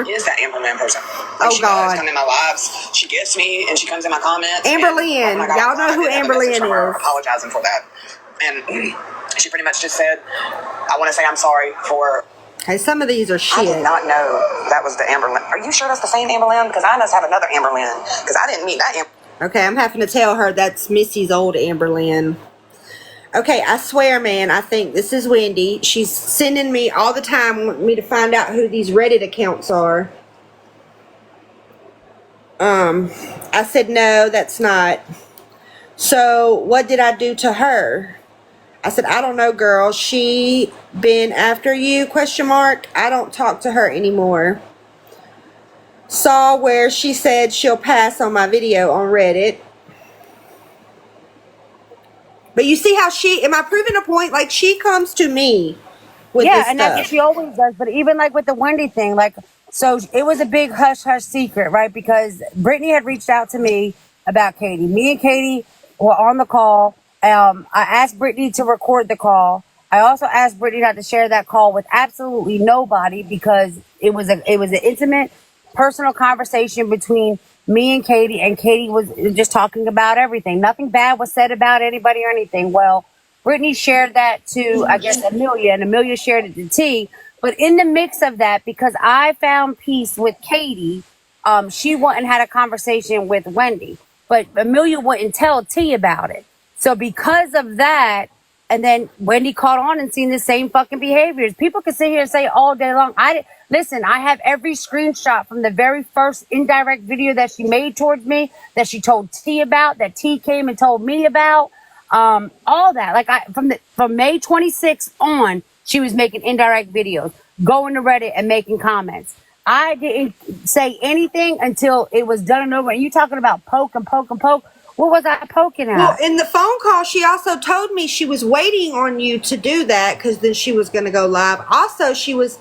Is that Amber Lynn person? Like, she does come in my lives. She gets me and she comes in my comments. Amber Lynn. Y'all know who Amber Lynn is. Apologizing for that. And she pretty much just said, I want to say I'm sorry for... Hey, some of these are shit. I did not know that was the Amber Lynn. Are you sure that's the same Amber Lynn? Because I must have another Amber Lynn. Because I didn't meet that Amber. Okay, I'm having to tell her that's Missy's old Amber Lynn. Okay, I swear, man, I think this is Wendy. She's sending me all the time, wanting me to find out who these Reddit accounts are. I said, no, that's not. So, what did I do to her? I said, I don't know, girl. She been after you, question mark. I don't talk to her anymore. Saw where she said she'll pass on my video on Reddit. But you see how am I proving a point? Like, she comes to me with this and that's what she always does. But even like with the Wendy thing, like, so it was a big hush hush secret, right? Because Brittany had reached out to me about Katie. Me and Katie were on the call. I asked Brittany to record the call. I also asked Brittany not to share that call with absolutely nobody because it was an intimate, personal conversation between me and Katie was just talking about everything. Nothing bad was said about anybody or anything. Well, Brittany shared that to, I guess, Amelia, and Amelia shared it to T. But in the mix of that, because I found peace with Katie, she went and had a conversation with Wendy. But Amelia wouldn't tell T about it. So because of that, and then Wendy caught on and seen the same fucking behaviors. People can sit here and say all day long. Listen, I have every screenshot from the very first indirect video that she made towards me, that she told T about, that T came and told me about, all that. Like from May 26th on, she was making indirect videos, going to Reddit and making comments. I didn't say anything until it was done and over. And you talking about poke and poke and poke. What was I poking at? Well, in the phone call, she also told me she was waiting on you to do that because then she was going to go live. Also, she was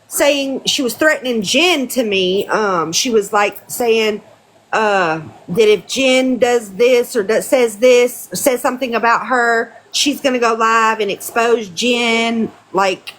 saying, she was threatening Jen to me. She was like saying that if Jen does this or says something about her, she's going to go live and expose Jen. Like,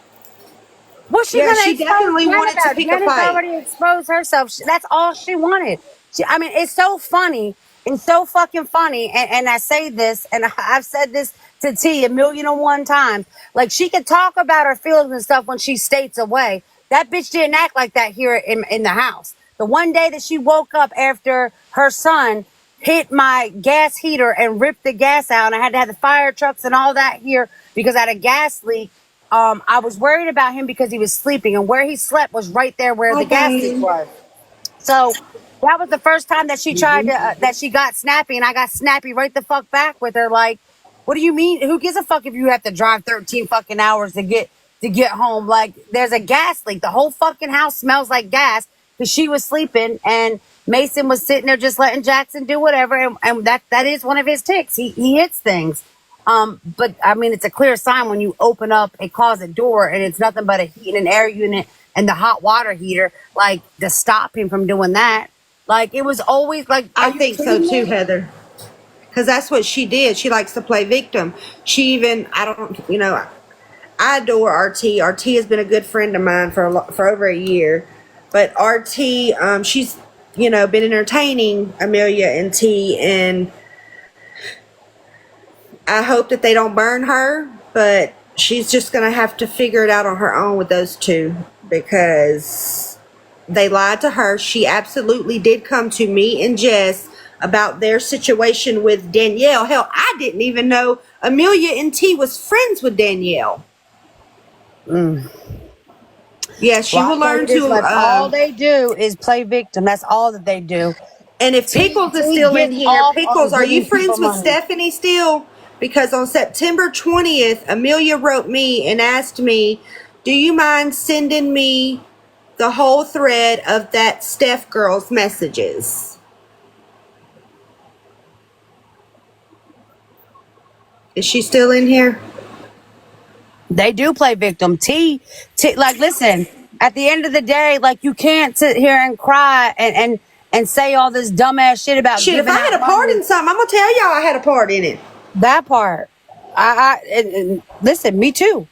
what's she gonna she definitely wanted to pick a fight. Already exposed herself. That's all she wanted. I mean, it's so funny. It's so fucking funny, and I say this, and I've said this to T 1,000,001 times. Like, she could talk about her feelings and stuff when she states away. That bitch didn't act like that here in the house. The one day that she woke up after her son hit my gas heater and ripped the gas out, and I had to have the fire trucks and all that here because I had a gas leak. I was worried about him because he was sleeping, and where he slept was right there where the gas leak was. So that was the first time that she tried to, that she got snappy, and I got snappy right the fuck back with her. Like, what do you mean? Who gives a fuck if you have to drive 13 fucking hours to get home? Like, there's a gas leak. The whole fucking house smells like gas because she was sleeping, and Mason was sitting there just letting Jackson do whatever, and that is one of his ticks. He hits things. But I mean, it's a clear sign when you open up a closet door and it's nothing but a heat and air unit and the hot water heater, like, to stop him from doing that. Like, it was always like... I think so too, Heather. Because that's what she did. She likes to play victim. She even, I adore RT. RT has been a good friend of mine for over a year. But RT, she's, been entertaining Amelia and T. And I hope that they don't burn her. But she's just going to have to figure it out on her own with those two. Because they lied to her. She absolutely did come to me and Jess about their situation with Danielle. Hell, I didn't even know Amelia and T was friends with Danielle. Yeah, she will learn to... all they do is play victim. That's all that they do. And if Pickles is still in here, Pickles, are you friends with Stephanie still? Because on September 20th, Amelia wrote me and asked me, do you mind sending me the whole thread of that Steph girl's messages? Is she still in here? They do play victim. T, like, listen, at the end of the day, like, you can't sit here and cry and say all this dumbass shit about shit. If I had a part in something, I'm gonna tell y'all I had a part in it. That part, and listen, me too.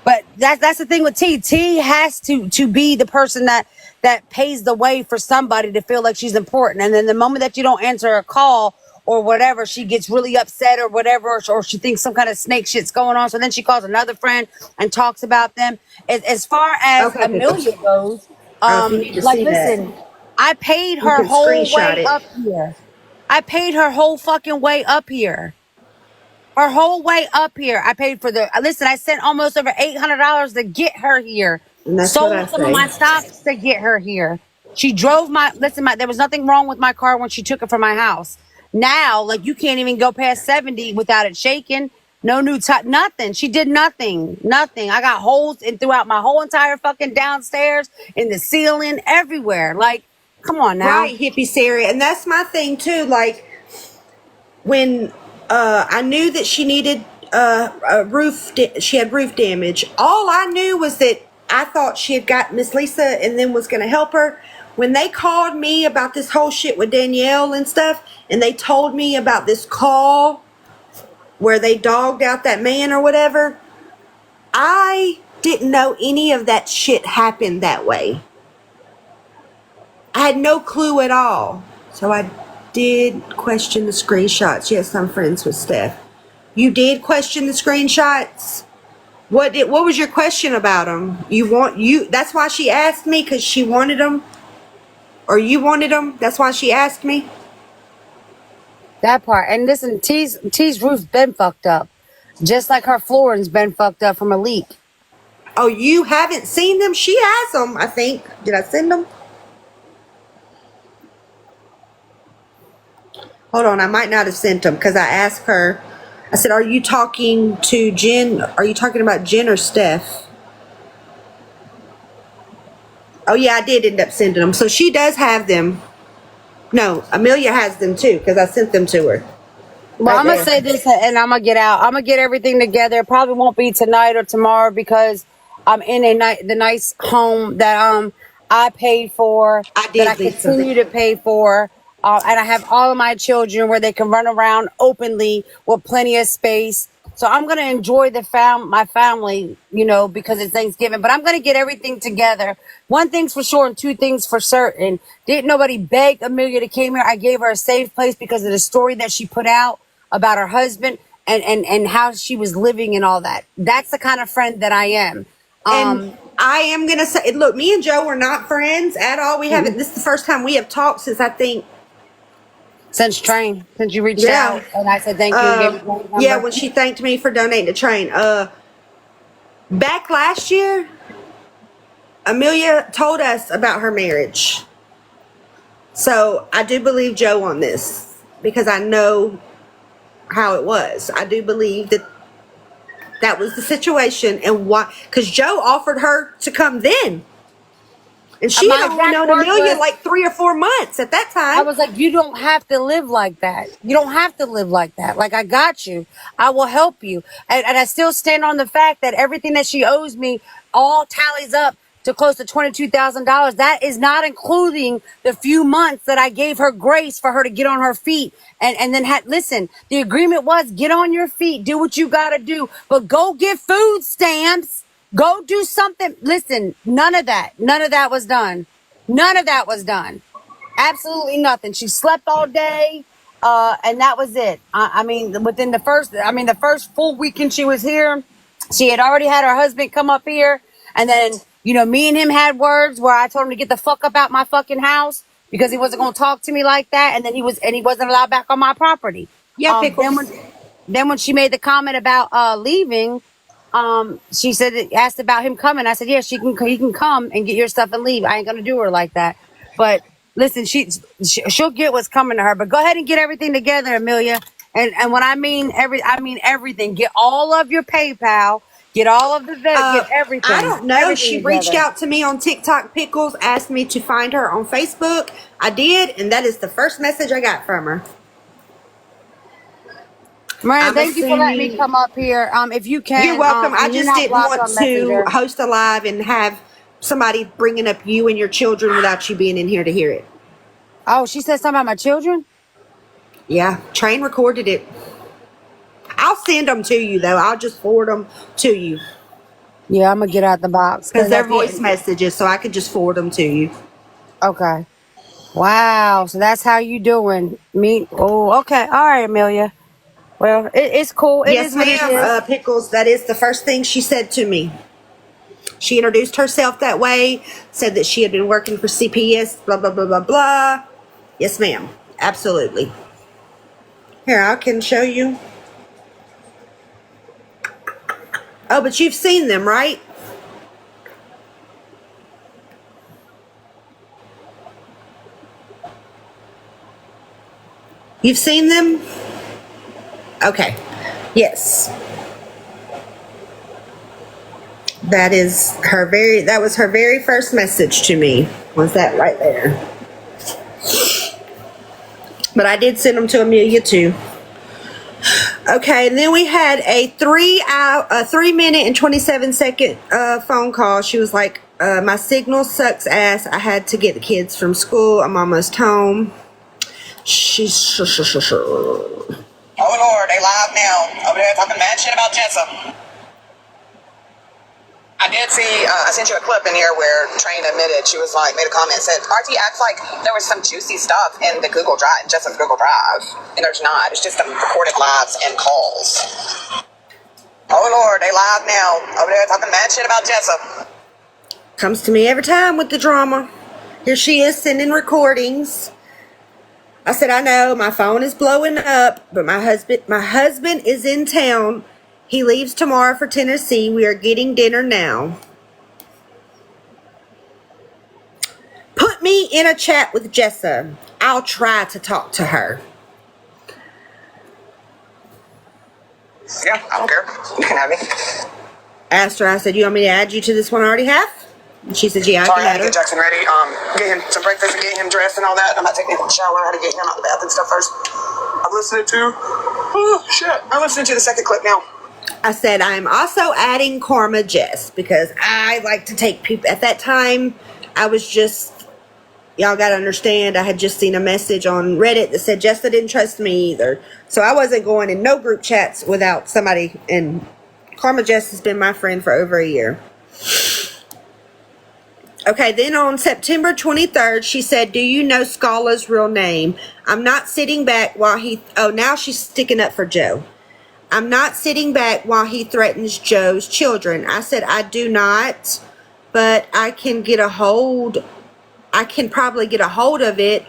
But that's the thing with T. T has to be the person that that pays the way for somebody to feel like she's important. And then the moment that you don't answer a call or whatever, she gets really upset or whatever, or she thinks some kind of snake shit's going on. So then she calls another friend and talks about them. As far as Okay, Pickles. Amelia goes, If you need to like, see that, listen, I paid you her can whole screenshot way it. up here. I paid her whole fucking way up here. Her whole way up here. I paid for the, listen, I sent almost over $800 to get her here. And that's what I Sold some of my say. stocks to get her here. She drove there was nothing wrong with my car when she took it from my house. Now, like, you can't even go past 70 without it shaking. No new nothing. She did nothing. Nothing. I got holes throughout my whole entire fucking downstairs, in the ceiling, everywhere. Like, come on now. Right, hippie Sarah. And that's my thing too. Like, when I knew that she needed she had roof damage. All I knew was that I thought she had got Miss Lisa and then was going to help her. When they called me about this whole shit with Danielle and stuff, and they told me about this call where they dogged out that man or whatever, I didn't know any of that shit happened that way. I had no clue at all. So I did question the screenshots. Yes, I'm friends with Steph. You did question the screenshots? What was your question about them? That's why she asked me, because she wanted them? Or you wanted them? That's why she asked me? That part. And listen, T's roof's been fucked up. Just like her flooring's been fucked up from a leak. Oh, you haven't seen them? She has them, I think. Did I send them? Hold on, I might not have sent them, because I asked her, I said, are you talking to Jen? Are you talking about Jen or Steph? Oh, yeah, I did end up sending them. So she does have them. No, Amelia has them too, because I sent them to her. Well, Right I'm going there. to say this and I'm going to get out. I'm going to get everything together. It probably won't be tonight or tomorrow because I'm in the nice home that I paid for, I that I did, Lisa. continue to pay for. And I have all of my children where they can run around openly with plenty of space. So I'm going to enjoy my family, because it's Thanksgiving. But I'm going to get everything together. One thing's for sure and two things for certain. Didn't nobody beg Amelia to come here. I gave her a safe place because of the story that she put out about her husband and how she was living and all that. That's the kind of friend that I am. And I am going to say, look, me and Joe are not friends at all. We haven't, this is the first time we have talked since I think. Since you reached out and I said thank you. And gave me Yeah, when she thanked me for donating to Train. Back last year, Amelia told us about her marriage. So I do believe Joe on this because I know how it was. I do believe that was the situation, and why, because Joe offered her to come then. And she had only known Amelia like 3 or 4 months at that time. I was like, you don't have to live like that. You don't have to live like that. Like, I got you. I will help you. And I still stand on the fact that everything that she owes me all tallies up to close to $22,000. That is not including the few months that I gave her grace for her to get on her feet. And then listen, the agreement was get on your feet, do what you got to do, but go get food stamps. Go do something. Listen, none of that was done. None of that was done. Absolutely nothing. She slept all day, and that was it. I mean, within the first full weekend she was here, she had already had her husband come up here, and then, me and him had words where I told him to get the fuck up out my fucking house because he wasn't going to talk to me like that, and then he wasn't allowed back on my property. Yeah, then when she made the comment about leaving, she asked about him coming. I said, yeah, he can come and get your stuff and leave. I ain't gonna do her like that. But listen, she'll get what's coming to her. But go ahead and get everything together, Amelia. And when I mean everything. Get all of your PayPal. Get all of get everything. I don't know. Everything She together. reached out to me on TikTok, Pickles, asked me to find her on Facebook. I did, and that is the first message I got from her. Miranda, thank you for letting me come up here. If you can. You're welcome. I just didn't want to Messenger. host a live and have somebody bringing up you and your children without you being in here to hear it. Oh, she said something about my children? Yeah, Train recorded it. I'll send them to you, though. I'll just forward them to you. Yeah, I'm going to get out the box. Because they're voice messages, so I could just forward them to you. Okay. Wow. So that's how you doing. Me. Oh, okay. All right, Amelia. Well, it's cool. It Yes, is what it ma'am. is. Pickles, that is the first thing she said to me. She introduced herself that way, said that she had been working for CPS, blah, blah, blah, blah, blah. Yes, ma'am. Absolutely. Here, I can show you. Oh, but you've seen them, right? You've seen them? Okay. Yes. That was her very first message to me. Was that right there? But I did send them to Amelia too. Okay, and then we had a 3 minute and 27-second phone call. She was like, my signal sucks ass. I had to get the kids from school. I'm almost home. She's Oh Lord, they live now. Over there talking mad shit about Jessup. I did see, I sent you a clip in here where Train admitted, she was like, made a comment, said, RT acts like there was some juicy stuff in the Google Drive, Jessup's Google Drive. And there's not. It's just some recorded lives and calls. Oh Lord, they live now. Over there talking mad shit about Jessup. comes to me every time with the drama. Here she is sending recordings. I said, I know my phone is blowing up, but my husband is in town. He leaves tomorrow for Tennessee. We are getting dinner now. Put me in a chat with Jessa. I'll try to talk to her. Yeah, I don't care. You can have me. Asked her, I said, you want me to add you to this one I already have? And she said, yeah, I Sorry, can I had add to her. get Jackson ready. Get him some breakfast and get him dressed and all that. I'm about to take a shower. I had to get him out the bath and stuff first. I'm listening to, oh shit, I'm listening to the second clip now. I said, I'm also adding Karma Jess because I like to take people. At that time, I was just, y'all got to understand, I had just seen a message on Reddit that said Jessa didn't trust me either. So I wasn't going in no group chats without somebody. And Karma Jess has been my friend for over a year. Okay, then on September 23rd, she said, do you know Scala's real name? I'm not sitting back while now she's sticking up for Joe. I'm not sitting back while he threatens Joe's children. I said, I do not, but I can probably get a hold of it.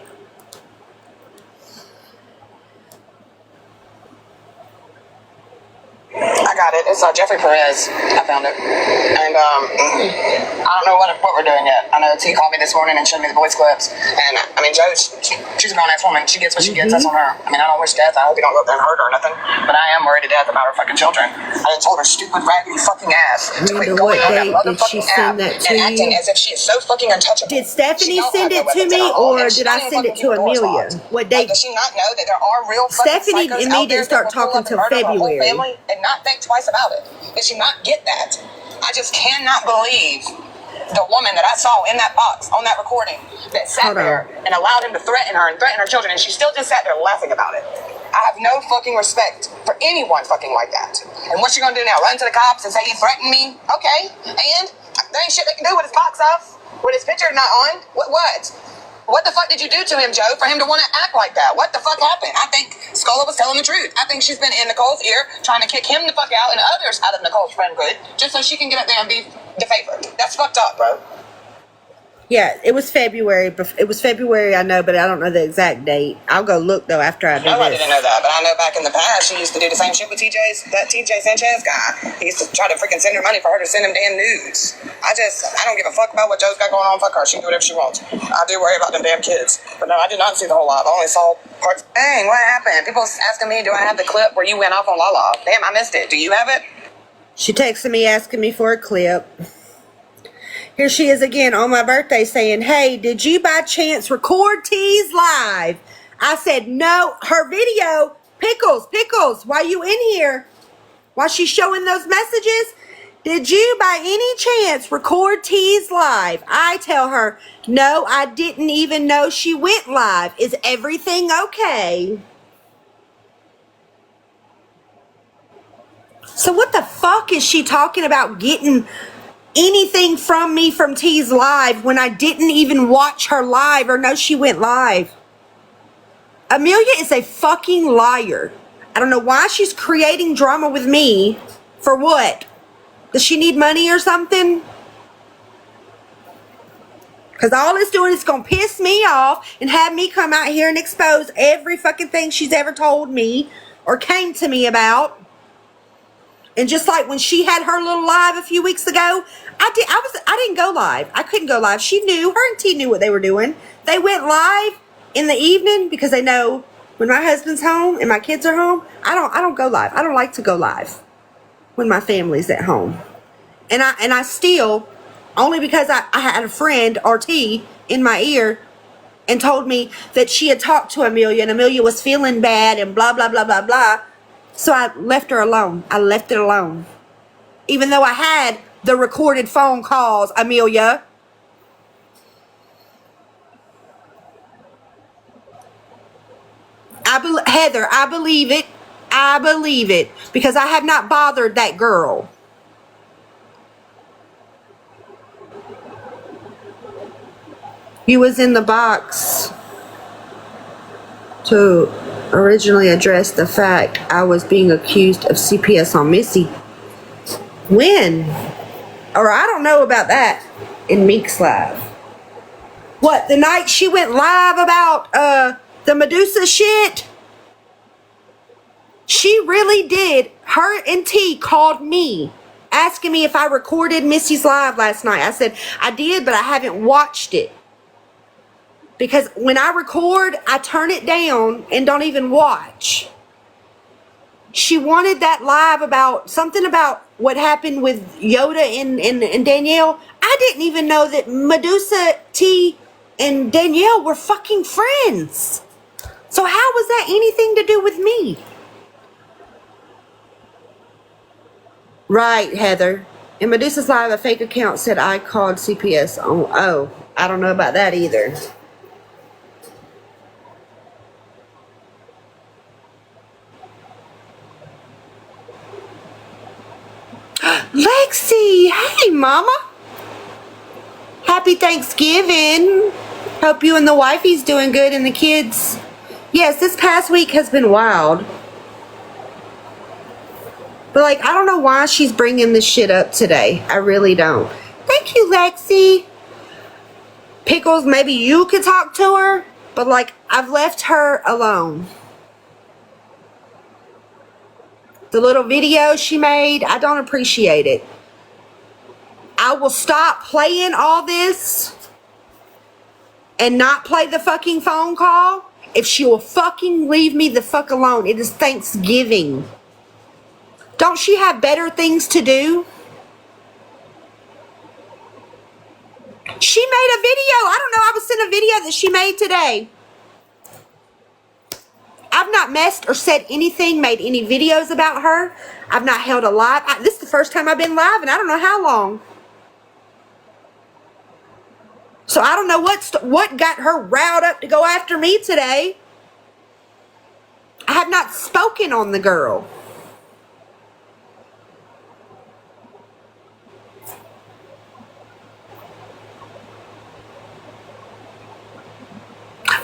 I got it. It's Jeffrey Perez. I found it. And I don't know what we're doing yet. I know T called me this morning and showed me the voice clips. And I mean, she's a grown ass woman. She gets what she gets. That's on her. I mean, I don't wish death. I hope you don't go up there and hurt her or nothing. But I am worried to death about her fucking children. I done told her stupid, raggedy fucking ass to quit going on that motherfucking app and acting as if she is so fucking untouchable. Did Stephanie send it to me or did I send it to Amelia? What date? Does she not know that there are real fucking Stephanie psychos and me out there didn't start that will pull talking up and till murder her whole February. family and not think twice about it? Does she not get that? I just cannot believe the woman that I saw in that box on that recording that sat there and allowed him to threaten her and threaten her children, and she still just sat there laughing about it. I have no fucking respect for anyone fucking like that. And what's she gonna do now? Run to the cops and say he threatened me? Okay, and there ain't shit they can do with his box off, with his picture not on. What? What the fuck did you do to him, Joe, for him to want to act like that? What the fuck happened? I think Scola was telling the truth. I think she's been in Nicole's ear trying to kick him the fuck out and others out of Nicole's friend group just so she can get up there and be the favorite. That's fucked up, bro. Yeah, it was February. It was February, I know, but I don't know the exact date. I'll go look, though, after I do Nobody this. didn't know that, but I know back in the past she used to do the same shit with that TJ Sanchez guy. He used to try to freaking send her money for her to send him damn nudes. I don't give a fuck about what Joe's got going on. Fuck her. She can do whatever she wants. I do worry about them damn kids. But no, I did not see the whole lot. I only saw parts. Dang, what happened? People asking me, do I have the clip where you went off on Lala? Damn, I missed it. Do you have it? She texted me asking me for a clip. Here she is again on my birthday saying, hey, did you by chance record T's live? I said, no, her video, Pickles, why you in here? While she's showing those messages, did you by any chance record T's live? I tell her, no, I didn't even know she went live. Is everything okay? So what the fuck is she talking about getting anything from me from T's live when I didn't even watch her live or know she went live. Amelia is a fucking liar. I don't know why she's creating drama with me. For what? Does she need money or something? Because all it's doing is going to piss me off and have me come out here and expose every fucking thing she's ever told me or came to me about. And just like when she had her little live a few weeks ago, I didn't go live. I couldn't go live. She knew, her and T knew what they were doing. They went live in the evening because they know when my husband's home and my kids are home, I don't go live. I don't like to go live when my family's at home. And I still, only because I had a friend, RT, in my ear and told me that she had talked to Amelia and Amelia was feeling bad and blah, blah, blah, blah, blah. So I left her alone. I left it alone. Even though I had the recorded phone calls, Amelia. Heather, I believe it. I believe it. Because I have not bothered that girl. You was in the box to originally address the fact I was being accused of CPS on Missy. When? Or I don't know about that in Meek's live. What, the night she went live about the Medusa shit? She really did. Her and T called me asking me if I recorded Missy's live last night. I said, I did, but I haven't watched it. Because when I record, I turn it down and don't even watch. She wanted that live about something about what happened with Yoda and Danielle. I didn't even know that Medusa, T, and Danielle were fucking friends. So how was that anything to do with me? Right, Heather. In Medusa's live, a fake account said I called CPS on... Oh, I don't know about that either. Lexi, hey mama. Happy Thanksgiving. Hope you and the wifey's doing good and the kids. Yes, this past week has been wild. But like, I don't know why she's bringing this shit up today. I really don't. Thank you, Lexi. Pickles, maybe you could talk to her. But like, I've left her alone. The little video she made, I don't appreciate it. I will stop playing all this and not play the fucking phone call if she will fucking leave me the fuck alone. It is Thanksgiving. Don't she have better things to do? She made a video. I don't know. I was sent a video that she made today. I've not messed or said anything, made any videos about her. I've not held a live. This is the first time I've been live and I don't know how long. So I don't know what got her riled up to go after me today. I have not spoken on the girl.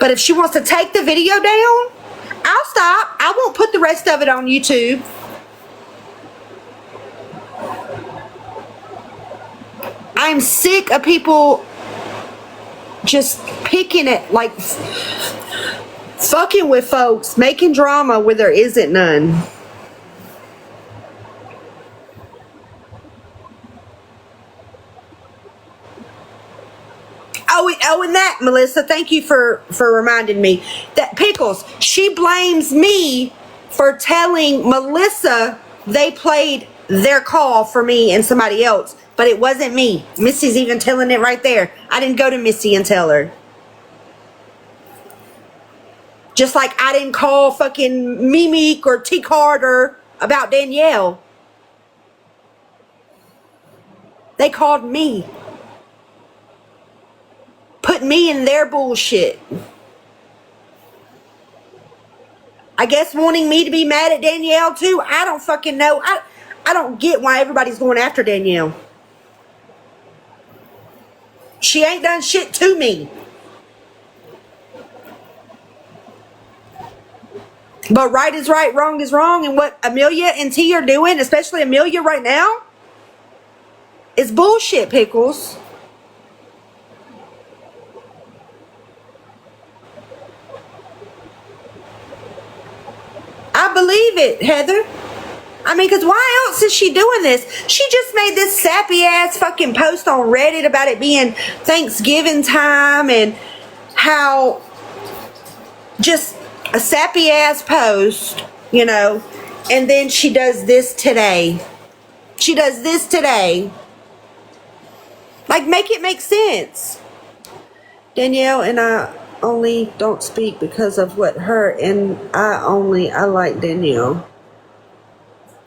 But if she wants to take the video down, I'll stop. I won't put the rest of it on YouTube. I'm sick of people just picking it, like fucking with folks, making drama where there isn't none. Oh, and that, Melissa, thank you for reminding me. That Pickles, she blames me for telling Melissa they played their call for me and somebody else. But it wasn't me. Missy's even telling it right there. I didn't go to Missy and tell her. Just like I didn't call fucking Mimique or T Carter about Danielle. They called me. Put me in their bullshit. I guess wanting me to be mad at Danielle too. I don't fucking know. I don't get why everybody's going after Danielle. She ain't done shit to me. But right is right, wrong is wrong, and what Amelia and T are doing, especially Amelia right now, is bullshit, Pickles. I believe it, Heather. I mean, because why else is she doing this? She just made this sappy ass fucking post on Reddit about it being Thanksgiving time and how just a sappy ass post, you know, and then she does this today. She does this today. Like, make it make sense. Danielle and I only don't speak because of what her and I like Danielle.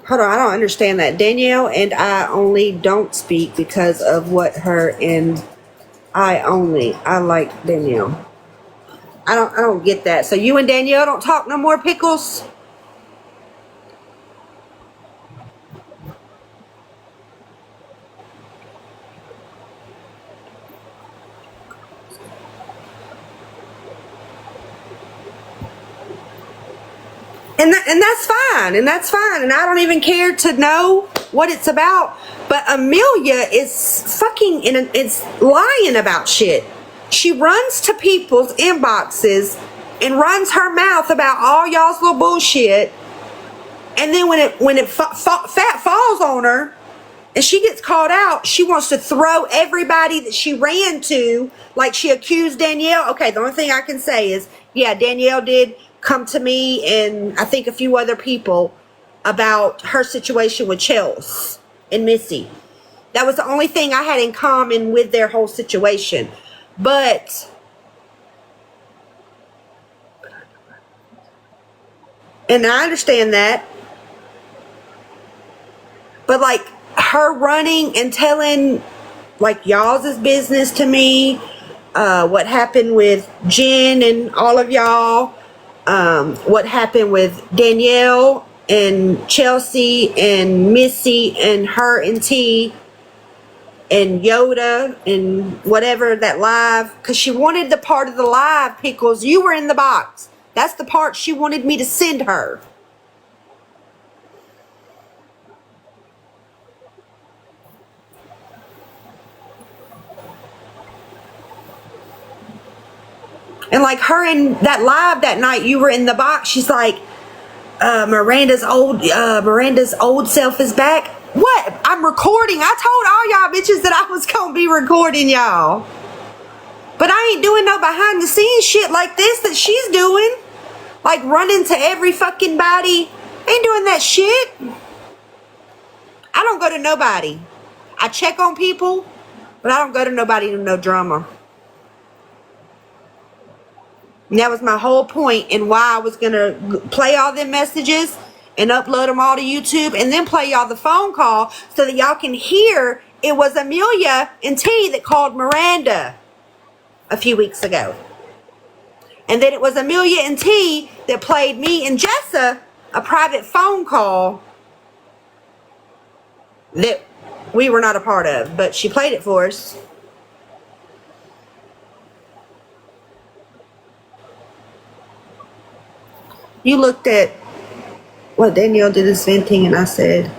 Hold on, I don't understand that. Danielle and I only don't speak because of what her and I like Danielle. I don't get that. So you and Danielle don't talk no more, Pickles? And that's fine, and I don't even care to know what it's about. But Amelia is fucking it's lying about shit. She runs to people's inboxes and runs her mouth about all y'all's little bullshit, and then when it fat falls on her and she gets called out, she wants to throw everybody that she ran to, like she accused Danielle. Okay, the only thing I can say is, yeah, Danielle did come to me and I think a few other people about her situation with Chelsea and Missy. That was the only thing I had in common with their whole situation. But and I understand that. But like her running and telling like y'all's business to me, what happened with Jen and all of y'all, what happened with Danielle and Chelsea and Missy and her and T and Yoda and whatever that live, because she wanted the part of the live, Pickles. You were in the box. That's the part she wanted me to send her. And like her in that live that night, you were in the box. She's like, Miranda's old self is back. What? I'm recording. I told all y'all bitches that I was gonna be recording y'all. But I ain't doing no behind the scenes shit like this that she's doing. Like running to every fucking body. Ain't doing that shit. I don't go to nobody. I check on people, but I don't go to nobody to no drama. And that was my whole point and why I was going to play all them messages and upload them all to YouTube and then play y'all the phone call so that y'all can hear it was Amelia and T that called Miranda a few weeks ago. And then it was Amelia and T that played me and Jessa a private phone call that we were not a part of, but she played it for us. You looked at what Danielle did as venting, and I said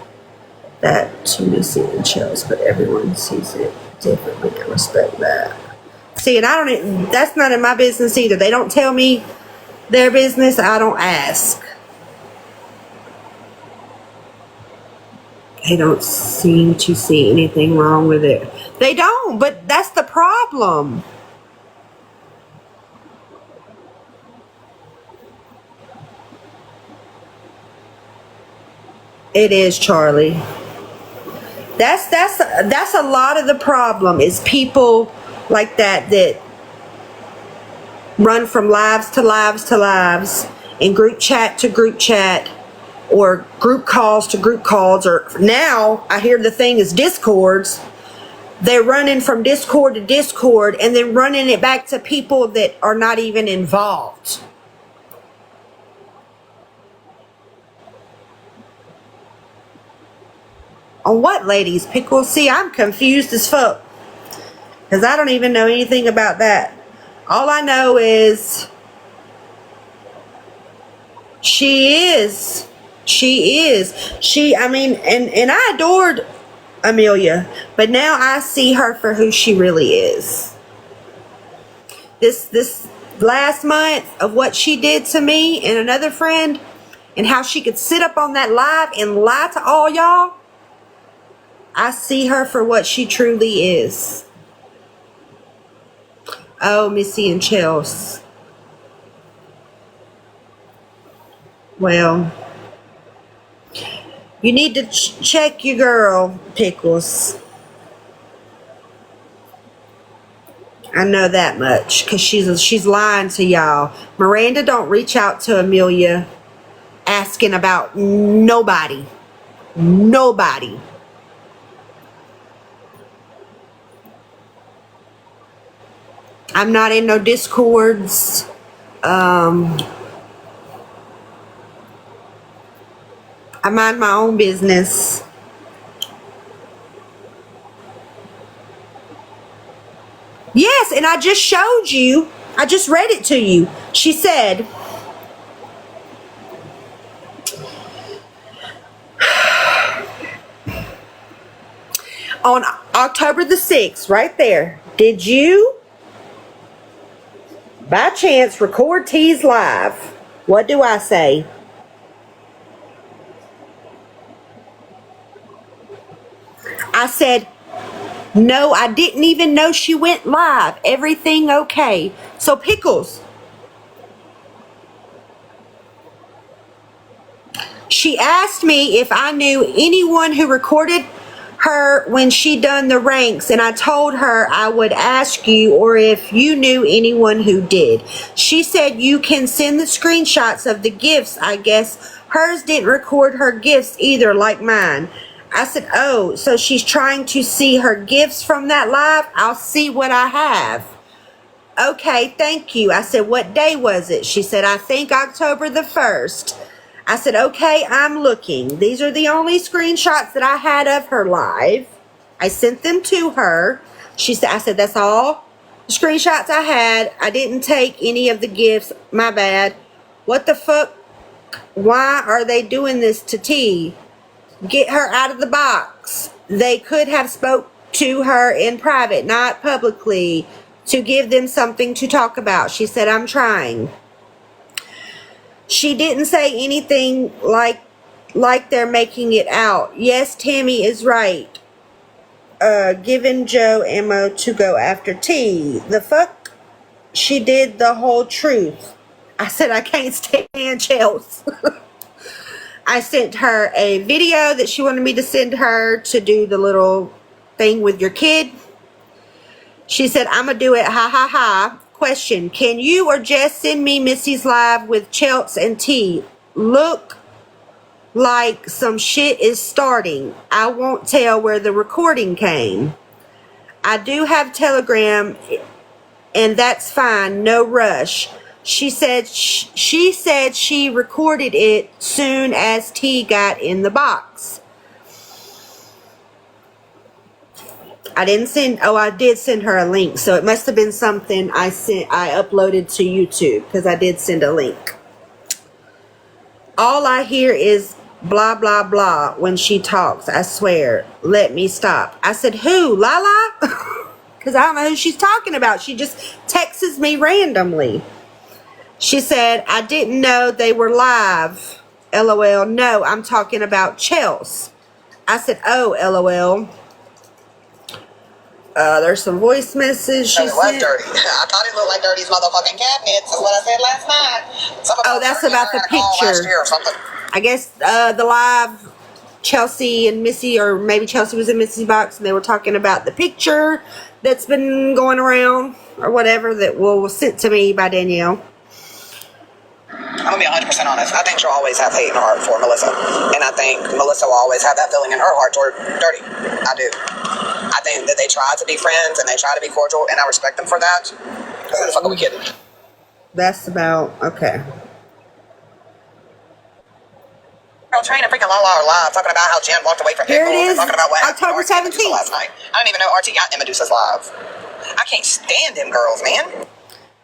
that to Missy and Chelsea, but everyone sees it differently. I respect that. See, and I don't. That's not in my business either. They don't tell me their business. I don't ask. They don't seem to see anything wrong with it. They don't, but that's the problem. It is, Charlie. That's a lot of the problem is people like that run from lives to lives to lives and group chat to group chat or group calls to group calls, or now I hear the thing is discords. They're running from discord to discord and then running it back to people that are not even involved. On what, ladies? Pickles? See, I'm confused as fuck. Because I don't even know anything about that. All I know is she is. I mean, and I adored Amelia, but now I see her for who she really is. This last month of what she did to me and another friend, and how she could sit up on that live and lie to all y'all, I see her for what she truly is. Oh, Missy and Chelsea. Well, you need to check your girl, Pickles. I know that much, because she's lying to y'all. Miranda don't reach out to Amelia asking about nobody. Nobody. I'm not in no discords. I mind my own business. Yes, and I just showed you. I just read it to you. She said, on October the 6th, right there, did you, by chance, record T's live? What do I say? I said, no, I didn't even know she went live. Everything okay. So, Pickles, she asked me if I knew anyone who recorded her when she done the ranks, and I told her I would ask you, or if you knew anyone who did. She said you can send the screenshots of the gifts. I guess hers didn't record her gifts either, like mine. I said, oh, so she's trying to see her gifts from that live? I'll see what I have. Okay, thank you. I said, what day was it? She said, I think October the 1st. I said, okay, I'm looking. These are the only screenshots that I had of her live. I sent them to her. I said, that's all the screenshots I had. I didn't take any of the gifts. My bad. What the fuck? Why are they doing this to T? Get her out of the box. They could have spoke to her in private, not publicly, to give them something to talk about. She said, I'm trying. She didn't say anything like they're making it out. Yes, Tammy is right. Giving Joe ammo to go after T. The fuck? She did the whole truth. I said, I can't stand Chelsea. I sent her a video that she wanted me to send her to do the little thing with your kid. She said, I'm going to do it. Ha ha ha. Question, can you or Jess send me Missy's live with Chelsea and T? Look like some shit is starting. I won't tell where the recording came. I do have Telegram, and that's fine. No rush. She said she recorded it soon as T got in the box. I did send her a link, so it must have been something I uploaded to YouTube, because I did send a link. All I hear is blah blah blah when she talks. I swear. Let me stop. I said, who? Lala? Because I don't know who she's talking about. She just texts me randomly. She said, I didn't know they were live. LOL. No, I'm talking about Chelsea. I said, oh, LOL. There's some voice messages. She it was dirty. I thought it looked like Dirty's motherfucking cabinets, is what I said last night. That's about the picture. Last year or something. I guess the live, Chelsea and Missy, or maybe Chelsea was in Missy's box, and they were talking about the picture that's been going around, or whatever, that was sent to me by Danielle. I'm going to be 100% honest. I think she'll always have hate in her heart for Melissa. And I think Melissa will always have that feeling in her heart toward Dirty. I do. I think that they try to be friends and they try to be cordial, and I respect them for that. Who the fuck are we kidding? That's about, okay. Girl, Train and freaking Lala are live talking about how Jen walked away from Here Pitbull it is, and talking about what happened October to RT and 17th. Medusa last night. I don't even know RT got in Medusa's live. I can't stand them girls, man.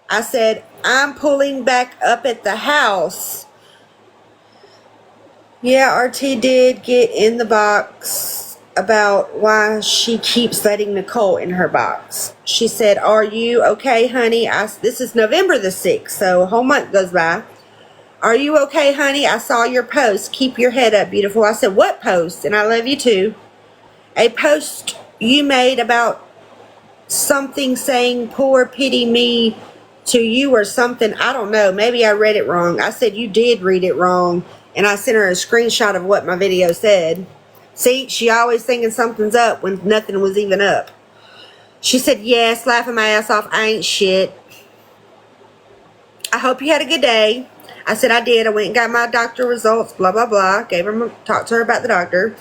I said, I'm pulling back up at the house. Yeah, RT did get in the box about why she keeps letting Nicole in her box. She said, are you okay, honey? This is November the 6th, so a whole month goes by. Are you okay, honey? I saw your post. Keep your head up, beautiful. I said, what post? And I love you too. A post you made about something saying, poor pity me to you or something. I don't know. Maybe I read it wrong. I said, you did read it wrong. And I sent her a screenshot of what my video said. See, she always thinking something's up when nothing was even up. She said, yes, laughing my ass off. I ain't shit. I hope you had a good day. I said, I did. I went and got my doctor results, blah, blah, blah. Talked to her about the doctor.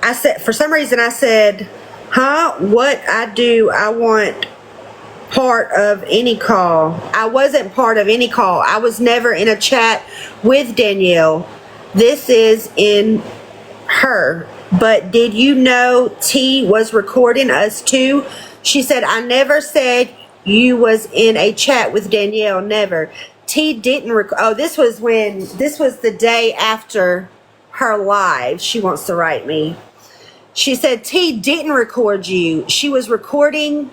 I said, for some reason I said, huh? What I do, I want part of any call. I wasn't part of any call. I was never in a chat with Danielle. This is in her. But did you know T was recording us too? She said, I never said you was in a chat with Danielle. Never. T didn't oh, this was the day after her live. She wants to write me. She said T didn't record you. She was recording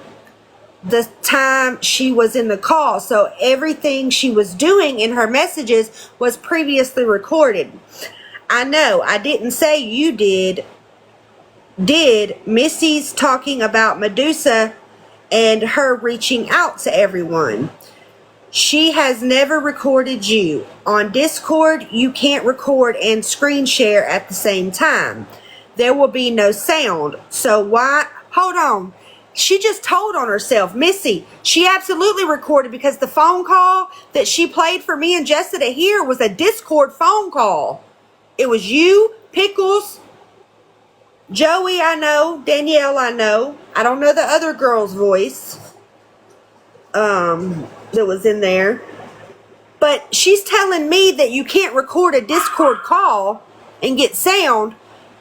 the time she was in the call. So everything she was doing in her messages was previously recorded. I know. I didn't say you did. Missy's talking about Medusa and her reaching out to everyone. She has never recorded you. On Discord, you can't record and screen share at the same time. There will be no sound. So why? Hold on. She just told on herself. Missy, she absolutely recorded because the phone call that she played for me and Jessa to hear was a Discord phone call. It was you, Pickles, Joey, I know. Danielle, I know. I don't know the other girl's voice that was in there. But she's telling me that you can't record a Discord call and get sound.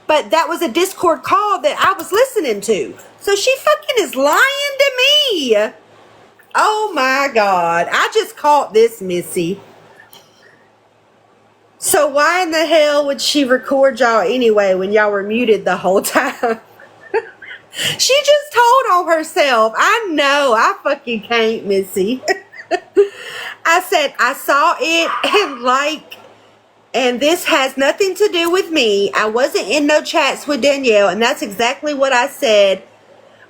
But that was a Discord call that I was listening to. So she fucking is lying to me. Oh my God. I just caught this, Missy. So why in the hell would she record y'all anyway when y'all were muted the whole time? She just told on herself. I know. I fucking can't, Missy. I said, I saw it and this has nothing to do with me. I wasn't in no chats with Danielle, and that's exactly what I said.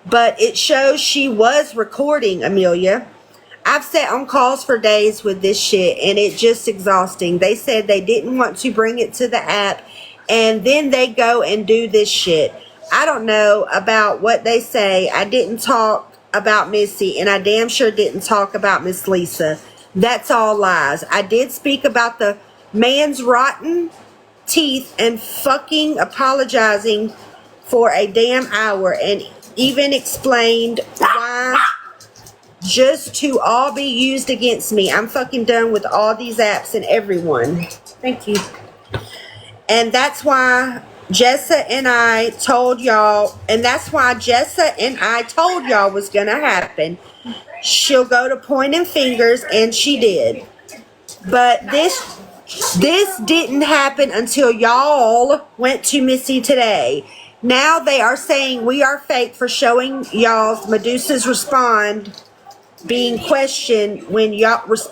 But it shows she was recording, Amelia. I've sat on calls for days with this shit, and it's just exhausting. They said they didn't want to bring it to the app, and then they go and do this shit. I don't know about what they say. I didn't talk about Missy, and I damn sure didn't talk about Miss Lisa. That's all lies. I did speak about the man's rotten teeth and fucking apologizing for a damn hour, and even explained why, just to all be used against me. I'm fucking done with all these apps and everyone. Thank you. And that's why Jessa and I told y'all, was gonna happen. She'll go to pointing fingers, and she did. But this didn't happen until y'all went to Missy today. Now they are saying we are fake for showing y'all's Medusa's being questioned when y'all was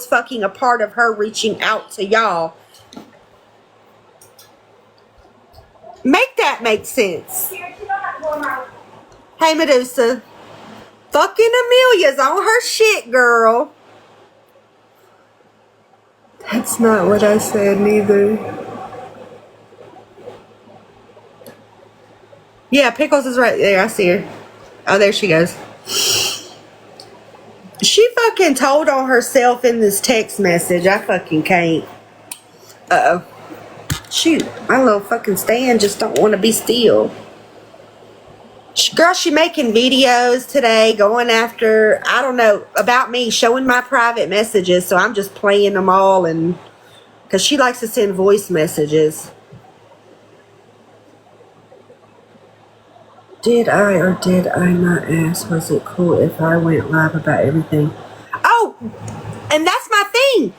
fucking a part of her reaching out to y'all. Make that make sense. Hey, Medusa. Fucking Amelia's on her shit, girl. That's not what I said, neither. Yeah, Pickles is right there. I see her. Oh, there she goes. She fucking fucking told on herself in this text message. I fucking can't. Uh-oh. Shoot, my little fucking stand just don't want to be still. Girl, she making videos today going after, I don't know, about me, showing my private messages. So I'm just playing them all, and because she likes to send voice messages. Did I or did I not ask, was it cool if I went live about everything? Oh, and that's my thing.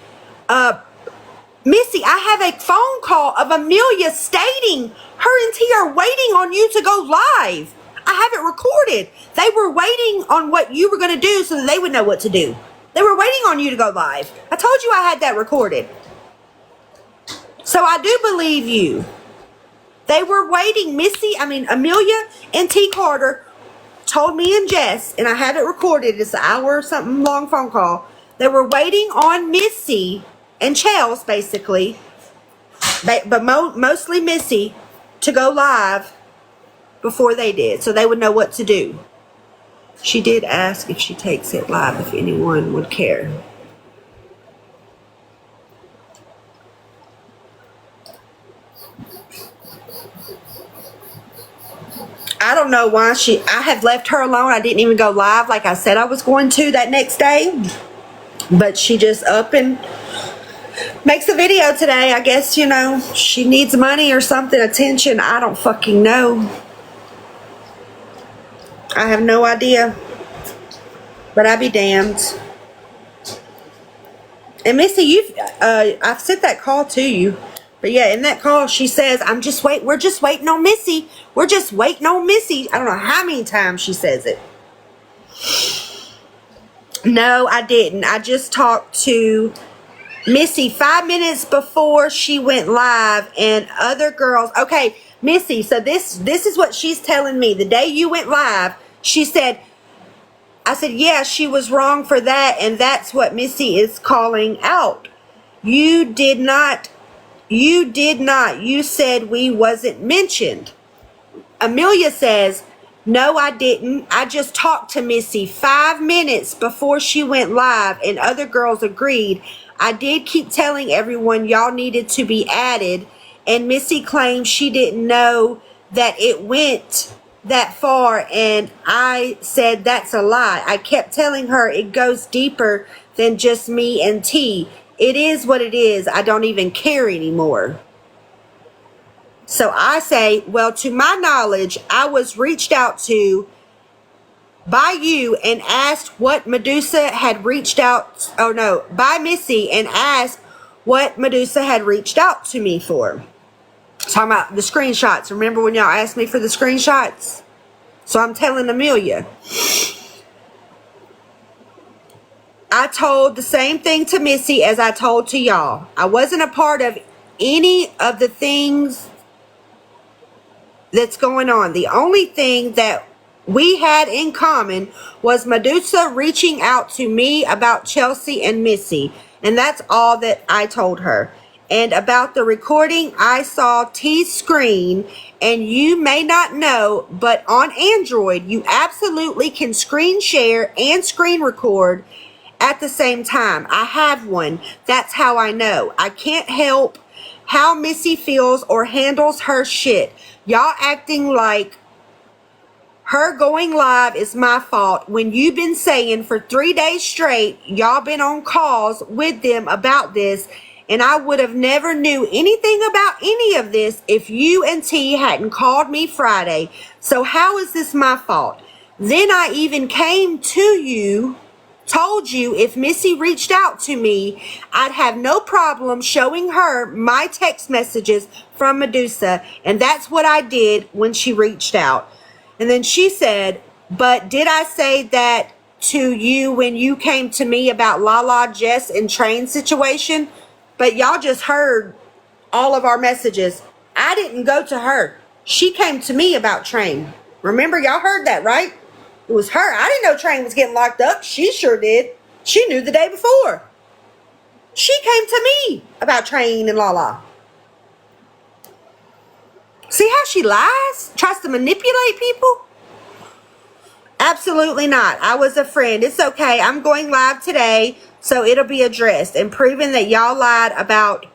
Missy, I have a phone call of Amelia stating her and T are waiting on you to go live. I have it recorded. They were waiting on what you were going to do so that they would know what to do. They were waiting on you to go live. I told you I had that recorded. So I do believe you. They were waiting. Amelia and T Carter told me and Jess, and I have it recorded. It's an hour or something long phone call. They were waiting on Missy and Chels, basically, but mostly Missy, to go live before they did, so they would know what to do. She did ask if she takes it live, if anyone would care. I don't know why I have left her alone. I didn't even go live like I said I was going to that next day, but she just up and makes a video today. I guess, she needs money or something, attention. I don't fucking know. I have no idea. But I be damned. And Missy, I've sent that call to you. But yeah, in that call, she says, we're just waiting on Missy. We're just waiting on Missy. I don't know how many times she says it. No, I didn't. I just talked to Missy 5 minutes before she went live, and other girls. Okay, Missy, so this is what she's telling me. The day you went live, she said, I said, yeah, she was wrong for that, and that's what Missy is calling out. You did not. You said we wasn't mentioned. Amelia says, no, I didn't. I just talked to Missy 5 minutes before she went live, and other girls agreed. I did keep telling everyone y'all needed to be added, and Missy claims she didn't know that it went that far, and I said that's a lie. I kept telling her it goes deeper than just me and T. It is what it is. I don't even care anymore. So I say, well, to my knowledge, I was reached out to by you and asked what Medusa had reached out, by Missy, and asked what Medusa had reached out to me for. Talking about the screenshots. Remember when y'all asked me for the screenshots? So I'm telling Amelia. I told the same thing to Missy as I told to y'all. I wasn't a part of any of the things that's going on. The only thing that we had in common was Medusa reaching out to me about Chelsea and Missy. And that's all that I told her. And about the recording, I saw T's screen, and you may not know, but on Android, you absolutely can screen share and screen record at the same time. I have one. That's how I know. I can't help how Missy feels or handles her shit. Y'all acting like her going live is my fault when you've been saying for 3 days straight, y'all been on calls with them about this, and I would have never knew anything about any of this if you and T hadn't called me Friday. So how is this my fault? Then I even came to you, told you if Missy reached out to me, I'd have no problem showing her my text messages from Medusa, and that's what I did when she reached out. And then she said, but did I say that to you when you came to me about Lala, Jess, and Train situation? But y'all just heard all of our messages. I didn't go to her. She came to me about Train. Remember, y'all heard that, right? It was her. I didn't know Train was getting locked up. She sure did. She knew the day before. She came to me about Train and Lala. See how she lies? Tries to manipulate people? Absolutely not. I was a friend. It's okay. I'm going live today, so it'll be addressed and proven that y'all lied about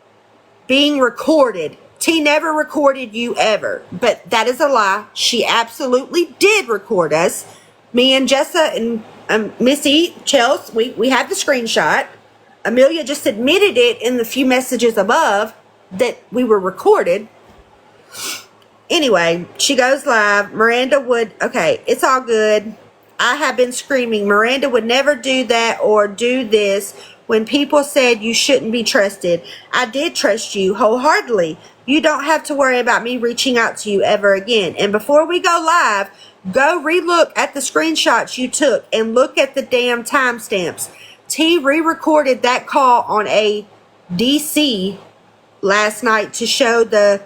being recorded. T never recorded you ever, but that is a lie. She absolutely did record us. Me and Jessa and Missy Chelsea, we have the screenshot. Amelia just admitted it in the few messages above that we were recorded. Anyway, she goes live. Miranda would, okay, it's all good. I have been screaming, Miranda would never do that or do this when people said you shouldn't be trusted. I did trust you wholeheartedly. You don't have to worry about me reaching out to you ever again. And before we go live, go relook at the screenshots you took and look at the damn timestamps. T re-recorded that call on a DC last night to show the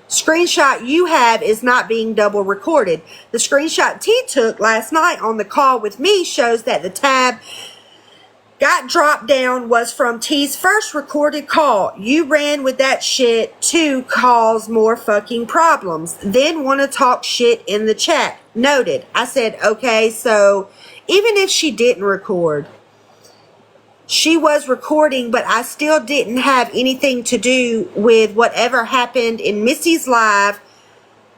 screenshot you have is not being double recorded. The screenshot T took last night on the call with me shows that the tab got dropped down was from T's first recorded call. You ran with that shit to cause more fucking problems. Then want to talk shit in the chat. Noted. I said, okay, so even if she didn't record, she was recording, but I still didn't have anything to do with whatever happened in Missy's live.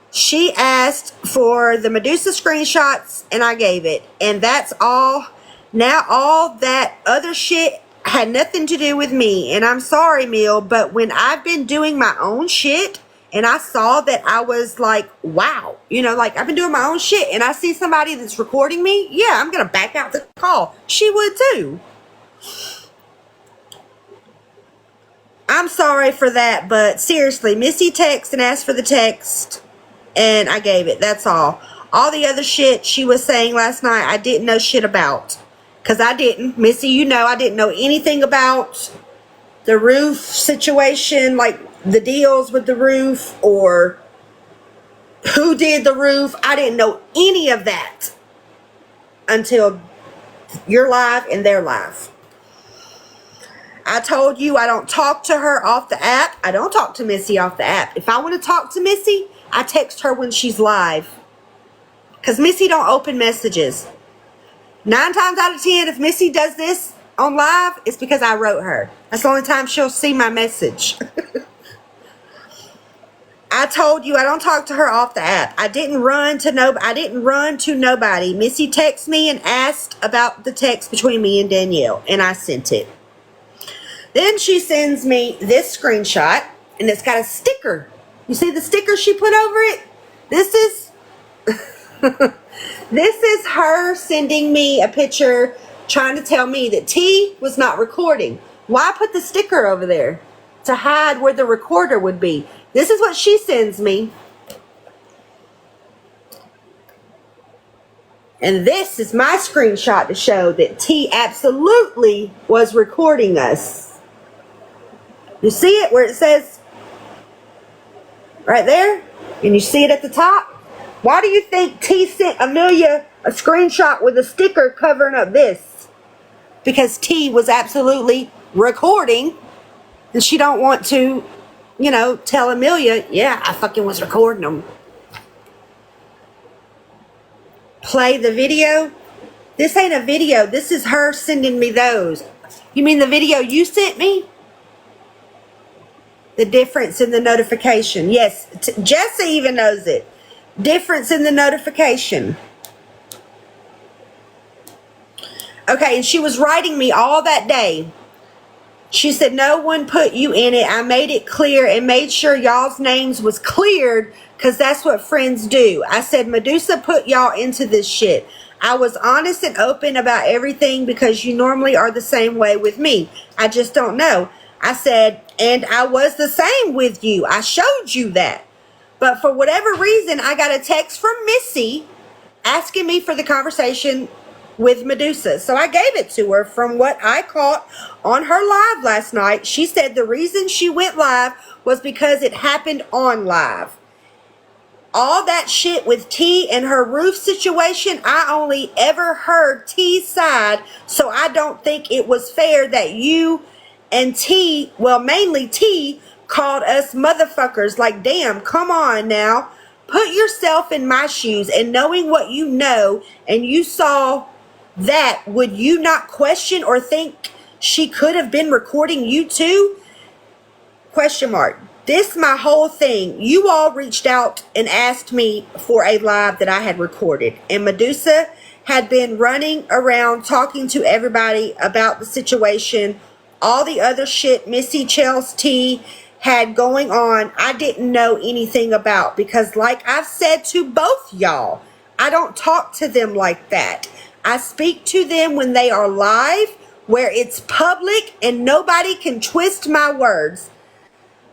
She asked for the Medusa screenshots and I gave it. And that's all. Now all that other shit had nothing to do with me. And I'm sorry, Mill, but when I've been doing my own shit and I saw that, I was like, wow. You know, like I've been doing my own shit and I see somebody that's recording me. Yeah, I'm going to back out the call. She would too. I'm sorry for that, but seriously, Missy texted and asked for the text, and I gave it. That's all. All the other shit she was saying last night, I didn't know shit about. Because I didn't. Missy, you know I didn't know anything about the roof situation, like the deals with the roof, or who did the roof. I didn't know any of that until you're live and they're live. I told you I don't talk to her off the app. I don't talk to Missy off the app. If I want to talk to Missy, I text her when she's live. Because Missy don't open messages. 9 times out of 10, if Missy does this on live, it's because I wrote her. That's the only time she'll see my message. I told you I don't talk to her off the app. I didn't run to nobody. Missy texted me and asked about the text between me and Danielle, and I sent it. Then she sends me this screenshot, and it's got a sticker. You see the sticker she put over it? This is this is her sending me a picture trying to tell me that T was not recording. Why put the sticker over there? To hide where the recorder would be. This is what she sends me. And this is my screenshot to show that T absolutely was recording us. You see it where it says right there? And you see it at the top? Why do you think T sent Amelia a screenshot with a sticker covering up this? Because T was absolutely recording and she don't want to, you know, tell Amelia, yeah, I fucking was recording them. Play the video? This ain't a video. This is her sending me those. You mean the video you sent me? The difference in the notification. Yes, Jesse even knows it. Difference in the notification. Okay, and she was writing me all that day. She said, no one put you in it. I made it clear and made sure y'all's names was cleared because that's what friends do. I said, Medusa put y'all into this shit. I was honest and open about everything because you normally are the same way with me. I just don't know. I said, and I was the same with you. I showed you that. But for whatever reason, I got a text from Missy asking me for the conversation with Medusa. So I gave it to her from what I caught on her live last night. She said the reason she went live was because it happened on live. All that shit with T and her roof situation, I only ever heard T's side. So I don't think it was fair that you and T, well, mainly T, called us motherfuckers. Like, damn, come on now. Put yourself in my shoes, and knowing what you know, and you saw that, would you not question or think she could have been recording you too? Question mark. This my whole thing. You all reached out and asked me for a live that I had recorded, and Medusa had been running around talking to everybody about the situation, all the other shit Missy Chelsea had going on. I didn't know anything about, because like I've said to both y'all, I don't talk to them like that. I speak to them when they are live, where it's public and nobody can twist my words.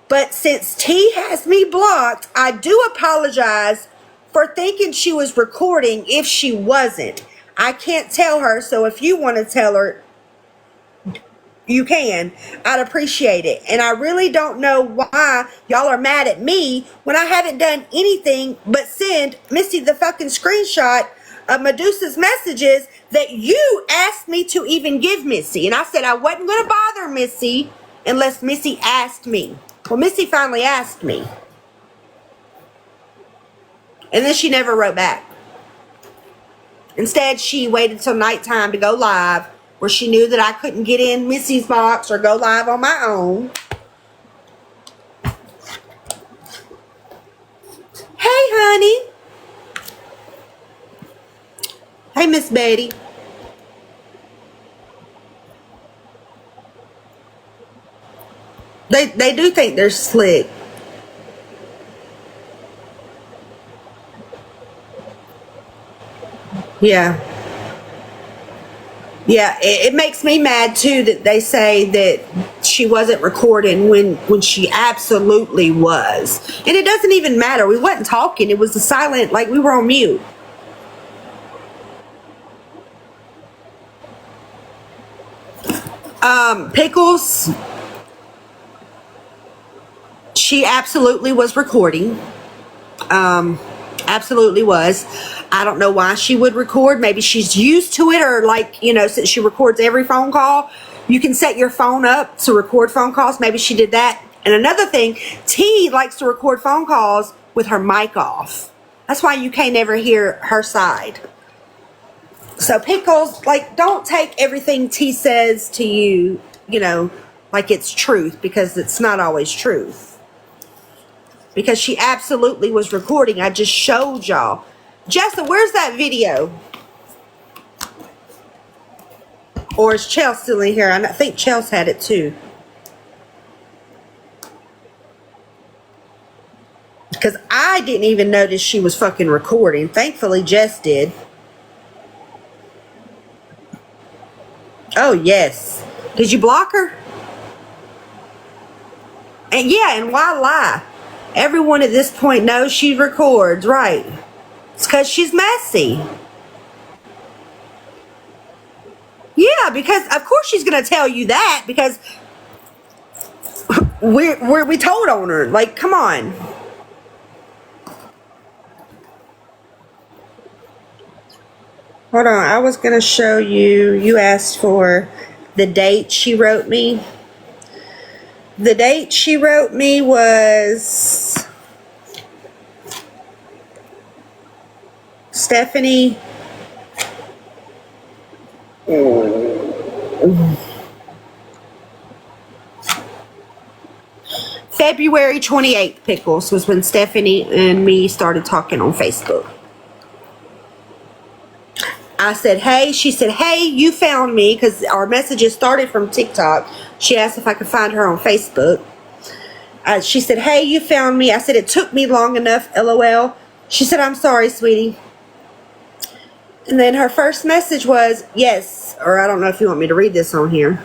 But since T has me blocked, I do apologize for thinking she was recording if she wasn't. I can't tell her, so if you want to tell her, you can. I'd appreciate it. And I really don't know why y'all are mad at me when I haven't done anything but send Missy the fucking screenshot of Medusa's messages that you asked me to even give Missy. And I said I wasn't going to bother Missy unless Missy asked me. Well, Missy finally asked me. And then she never wrote back. Instead, she waited till nighttime to go live, where she knew that I couldn't get in Missy's box or go live on my own. Hey, honey. Hey, Miss Betty. They do think they're slick. Yeah. Yeah, it makes me mad too that they say that she wasn't recording when she absolutely was. And it doesn't even matter. We wasn't talking. It was a silent, like we were on mute. Pickles, she absolutely was recording. Absolutely was. I don't know why she would record. Maybe she's used to it, or like, you know, since she records every phone call, you can set your phone up to record phone calls. Maybe she did that. And another thing, T likes to record phone calls with her mic off. That's why you can't ever hear her side. So Pickles, like, don't take everything T says to you, you know, like it's truth, because it's not always truth. Because she absolutely was recording. I just showed y'all. Jessa, where's that video? Or is Chelsea still in here? I think Chelsea had it too. Because I didn't even notice she was fucking recording. Thankfully, Jess did. Oh, yes. Did you block her? And yeah, and why lie? Everyone at this point knows she records, right? It's because she's messy. Yeah, because of course she's going to tell you that, because we told on her. Like, come on. Hold on, I was going to show you. You asked for the date she wrote me. The date she wrote me was Stephanie. February 28th, Pickles, was when Stephanie and me started talking on Facebook. I said, hey. She said, hey, you found me, because our messages started from TikTok. She asked if I could find her on Facebook. She said, hey, you found me. I said, it took me long enough, LOL. She said, I'm sorry, sweetie. And then her first message was, yes, or I don't know if you want me to read this on here.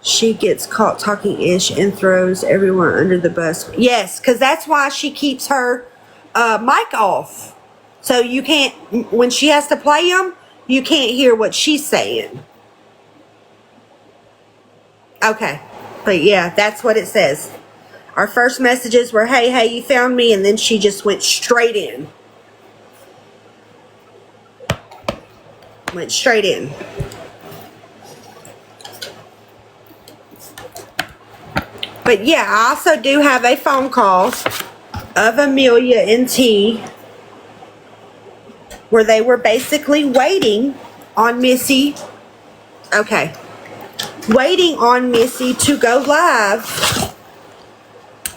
She gets caught talking ish and throws everyone under the bus. Yes, because that's why she keeps her mic off. So you can't, when she has to play them, you can't hear what she's saying. Okay. But yeah, that's what it says. Our first messages were, hey, you found me. And then she just went straight in. Went straight in. But yeah, I also do have a phone call of Amelia and T, where they were basically waiting on Missy. Okay. Waiting on Missy to go live,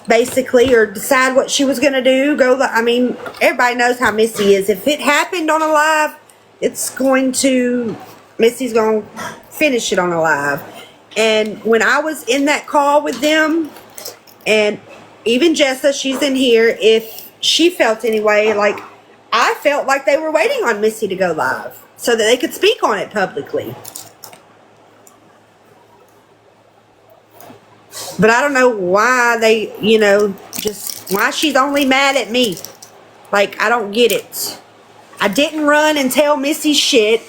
basically, or decide what she was going to do. I mean, everybody knows how Missy is. If it happened on a live, Missy's going to finish it on a live. And when I was in that call with them, and even Jessa, she's in here, if she felt anyway, like, I felt like they were waiting on Missy to go live so that they could speak on it publicly. But I don't know why they, just why she's only mad at me. Like, I don't get it. I didn't run and tell Missy shit.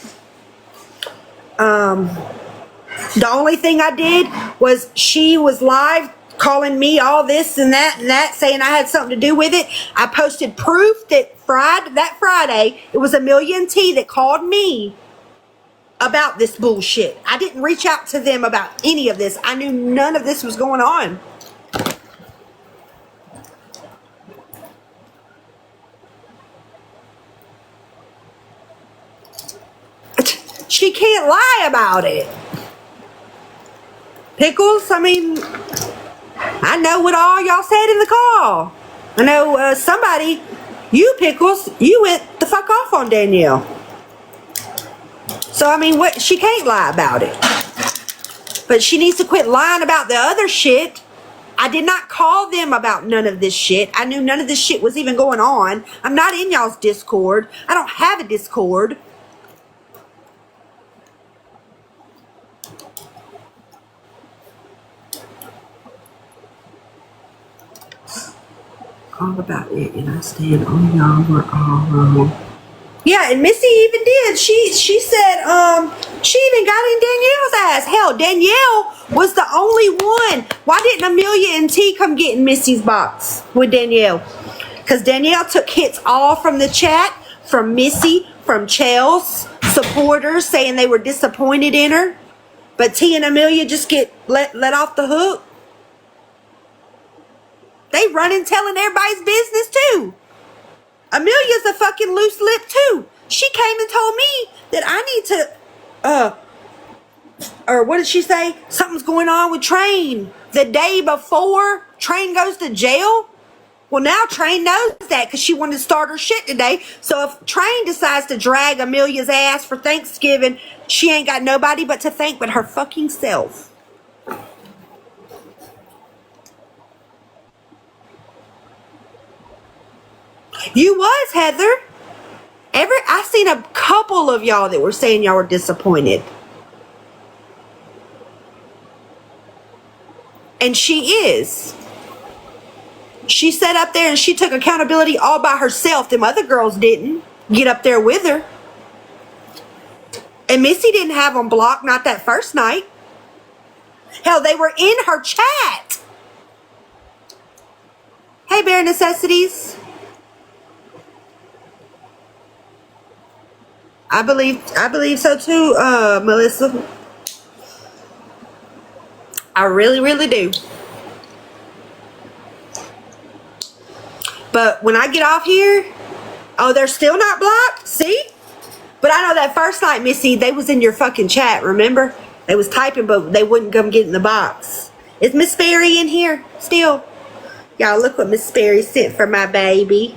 The only thing I did was she was live calling me all this and that, saying I had something to do with it. I posted proof that Friday, it was Amelia and T that called me about this bullshit. I didn't reach out to them about any of this. I knew none of this was going on. She can't lie about it. Pickles, I mean, I know what all y'all said in the call. I know somebody, you Pickles, you went the fuck off on Danielle. So, I mean, she can't lie about it. But she needs to quit lying about the other shit. I did not call them about none of this shit. I knew none of this shit was even going on. I'm not in y'all's Discord. I don't have a Discord. All about it, and I stand on y'all were all wrong. Yeah, and Missy even did. She said, she even got in Danielle's ass. Hell, Danielle was the only one. Why didn't Amelia and T come get in Missy's box with Danielle? Because Danielle took hits all from the chat, from Missy, from Chels, supporters saying they were disappointed in her. But T and Amelia just get let off the hook. They running telling everybody's business too. Amelia's a fucking loose lip too. She came and told me that I need to, or what did she say? Something's going on with Train. The day before Train goes to jail. Well, now Train knows that because she wanted to start her shit today. So if Train decides to drag Amelia's ass for Thanksgiving, she ain't got nobody but to thank but her fucking self. You was, Heather. I seen a couple of y'all that were saying y'all were disappointed. And she is. She sat up there and she took accountability all by herself. Them other girls didn't get up there with her. And Missy didn't have them blocked, not that first night. Hell, they were in her chat. Hey, Bare Necessities. I believe so too, Melissa. I really, really do. But when I get off here, oh, they're still not blocked? See? But I know that first night, Missy, they was in your fucking chat, remember? They was typing, but they wouldn't come get in the box. Is Miss Sperry in here still? Y'all, look what Miss Sperry sent for my baby.